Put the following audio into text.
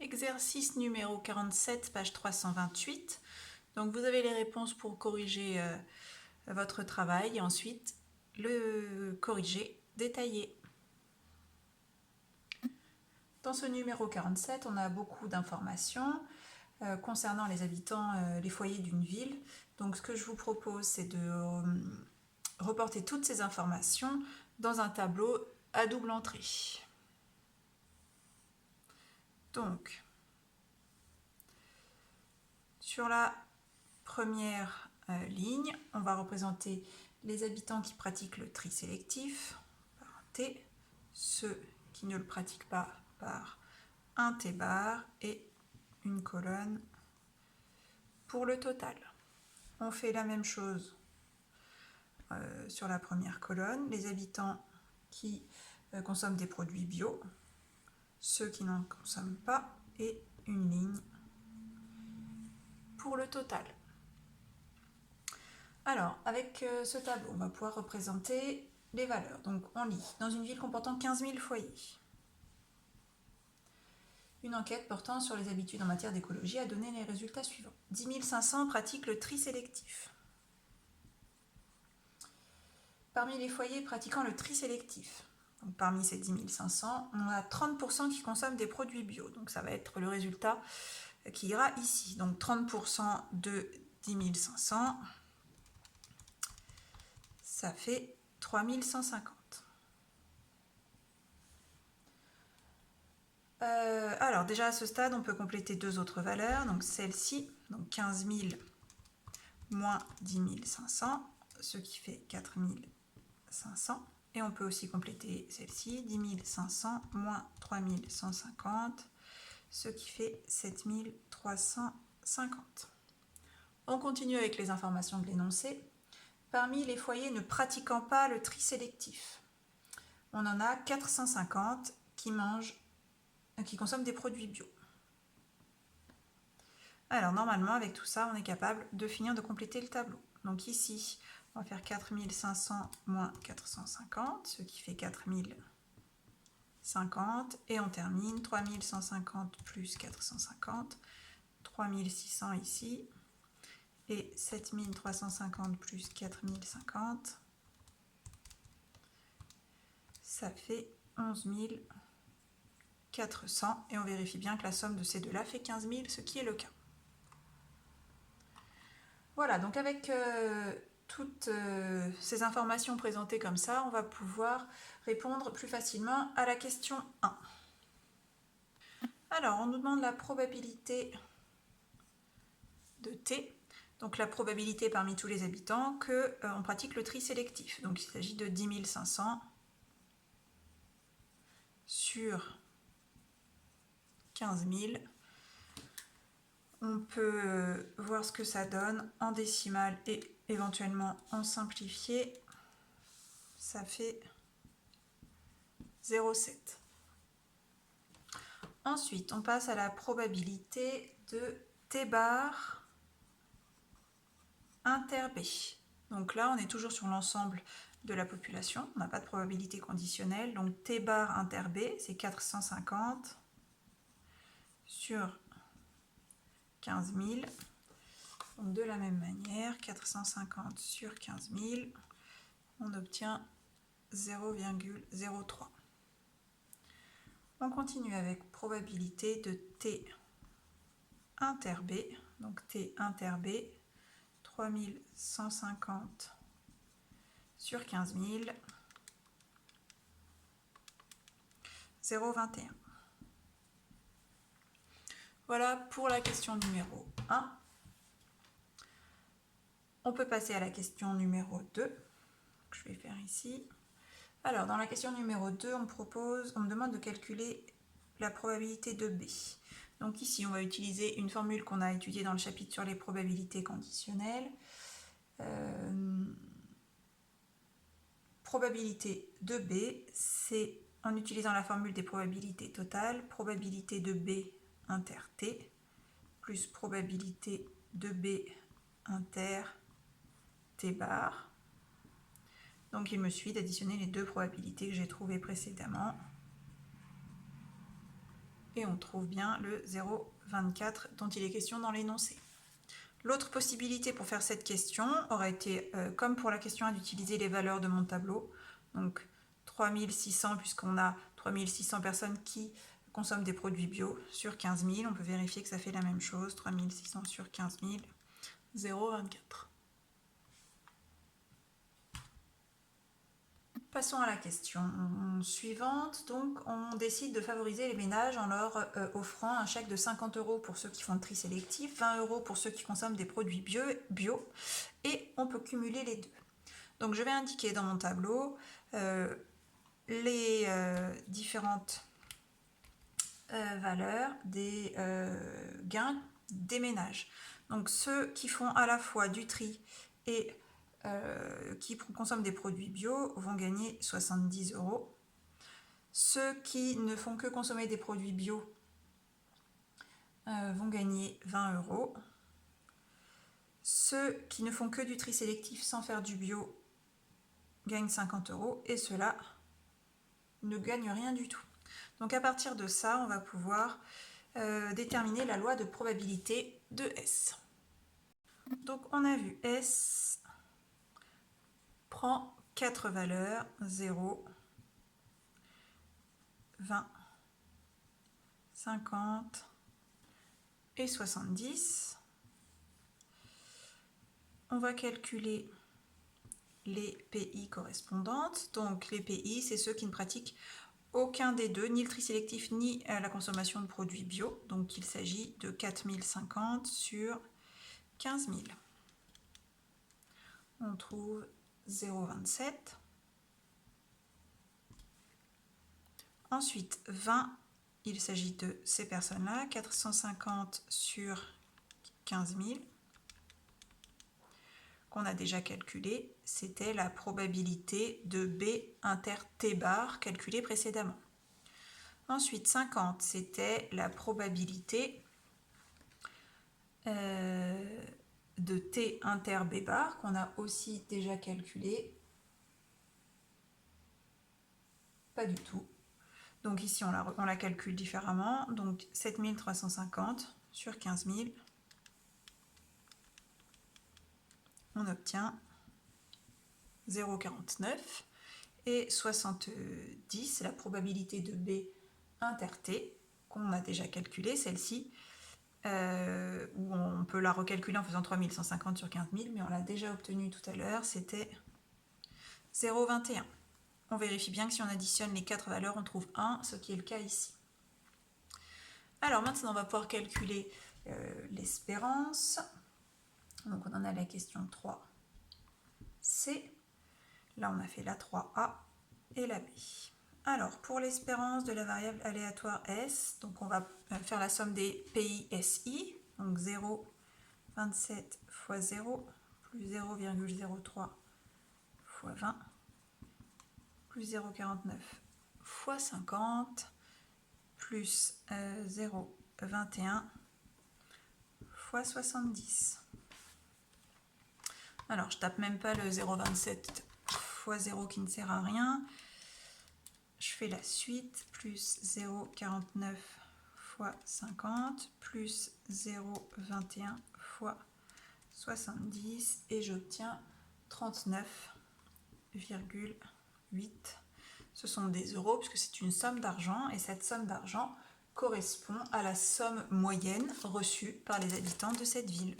Exercice numéro 47, page 328. Donc vous avez les réponses pour corriger votre travail et ensuite le corriger, détaillé. Dans ce numéro 47, on a beaucoup d'informations concernant les habitants, les foyers d'une ville. Donc ce que je vous propose, c'est de reporter toutes ces informations dans un tableau à double entrée. Donc, sur la première ligne, on va représenter les habitants qui pratiquent le tri sélectif par un T, ceux qui ne le pratiquent pas par un T bar et une colonne pour le total. On fait la même chose sur la première colonne, les habitants qui consomment des produits bio, ceux qui n'en consomment pas et une ligne pour le total. Alors, avec ce tableau, on va pouvoir représenter les valeurs. Donc, on lit dans une ville comportant 15 000 foyers. Une enquête portant sur les habitudes en matière d'écologie a donné les résultats suivants. 10 500 pratiquent le tri sélectif. Parmi les foyers pratiquant le tri sélectif, donc parmi ces 10 500, on a 30% qui consomment des produits bio. Donc, ça va être le résultat qui ira ici. Donc, 30% de 10 500, ça fait 3 150. Alors déjà à ce stade, on peut compléter deux autres valeurs, donc celle-ci, donc 15 000 moins 10 500, ce qui fait 4 500. Et on peut aussi compléter celle-ci, 10 500 moins 3 150, ce qui fait 7 350. On continue avec les informations de l'énoncé. Parmi les foyers ne pratiquant pas le tri sélectif, on en a 450 qui consomment des produits bio. Alors normalement avec tout ça on est capable de finir de compléter le tableau. Donc ici on va faire 4500 moins 450, ce qui fait 4050 et on termine 3150 plus 450, 3600 ici et 7350 plus 4050, ça fait 11 400 et on vérifie bien que la somme de ces deux-là fait 15 000, ce qui est le cas. Voilà, donc avec toutes ces informations présentées comme ça, on va pouvoir répondre plus facilement à la question 1. Alors, on nous demande la probabilité de T, donc la probabilité parmi tous les habitants qu'on pratique le tri sélectif. Donc il s'agit de 10 500 sur 15 000. On peut voir ce que ça donne en décimale et éventuellement en simplifié. Ça fait 0,7. Ensuite, on passe à la probabilité de T bar inter B. Donc là, on est toujours sur l'ensemble de la population. On n'a pas de probabilité conditionnelle. Donc T bar inter B, c'est 450 sur 15 000. Donc de la même manière, 450 sur 15 000, on obtient 0,03. On continue avec probabilité de T inter B. Donc T inter B, 3150 sur 15 000, 0,21. Voilà pour la question numéro 1. On peut passer à la question numéro 2. Je vais faire ici. Alors, dans la question numéro 2, on me demande de calculer la probabilité de B. Donc ici, on va utiliser une formule qu'on a étudiée dans le chapitre sur les probabilités conditionnelles. Probabilité de B, c'est en utilisant la formule des probabilités totales, probabilité de B inter T, plus probabilité de B inter T bar. Donc il me suffit d'additionner les deux probabilités que j'ai trouvées précédemment. et on trouve bien le 0,24 dont il est question dans l'énoncé. L'autre possibilité pour faire cette question aurait été, comme pour la question 1, d'utiliser les valeurs de mon tableau. Donc 3600, puisqu'on a 3600 personnes qui consomment des produits bio sur 15 000. On peut vérifier que ça fait la même chose. 3600 sur 15 000, 0,24. Passons à la question suivante. Donc, on décide de favoriser les ménages en leur offrant un chèque de 50 € pour ceux qui font le tri sélectif, 20 € pour ceux qui consomment des produits bio, et on peut cumuler les deux. Donc, je vais indiquer dans mon tableau les différentes valeurs des gains des ménages. Donc, ceux qui font à la fois du tri et qui consomment des produits bio vont gagner 70 €. Ceux qui ne font que consommer des produits bio vont gagner 20 €. Ceux qui ne font que du tri sélectif sans faire du bio gagnent 50 €, et ceux-là ne gagnent rien du tout. Donc à partir de ça, on va pouvoir déterminer la loi de probabilité de S. Donc on a vu S prend 4 valeurs, 0, 20, 50 et 70. On va calculer les PI correspondantes. Donc les PI, c'est ceux qui ne pratiquent aucun des deux, ni le tri sélectif ni la consommation de produits bio. Donc il s'agit de 4050 sur 15 000. On trouve 0,27. Ensuite, 20, il s'agit de ces personnes-là, 450 sur 15 000, qu'on a déjà calculé. C'était la probabilité de B inter T bar calculée précédemment. Ensuite, 50, c'était la probabilité de T inter B bar, qu'on a aussi déjà calculé. Pas du tout. Donc ici, on la calcule différemment. Donc 7350 sur 15 000, on obtient 0,49. Et 70, la probabilité de B inter T, qu'on a déjà calculée, celle-ci, où on peut la recalculer en faisant 3150 sur 15 000, mais on l'a déjà obtenue tout à l'heure, c'était 0,21. On vérifie bien que si on additionne les 4 valeurs, on trouve 1, ce qui est le cas ici. Alors maintenant, on va pouvoir calculer l'espérance. Donc on en a la question 3C. Là, on a fait la 3A et la B. Alors, pour l'espérance de la variable aléatoire S, donc on va faire la somme des PI-SI. Donc 0,27 fois 0 plus 0,03 fois 20 plus 0,49 fois 50 plus 0,21 fois 70. Alors, je tape même pas le 0,27 fois 0 qui ne sert à rien. Je fais la suite, plus 0,49 fois 50, plus 0,21 fois 70, et j'obtiens 39,8. Ce sont des euros puisque c'est une somme d'argent, et cette somme d'argent correspond à la somme moyenne reçue par les habitants de cette ville.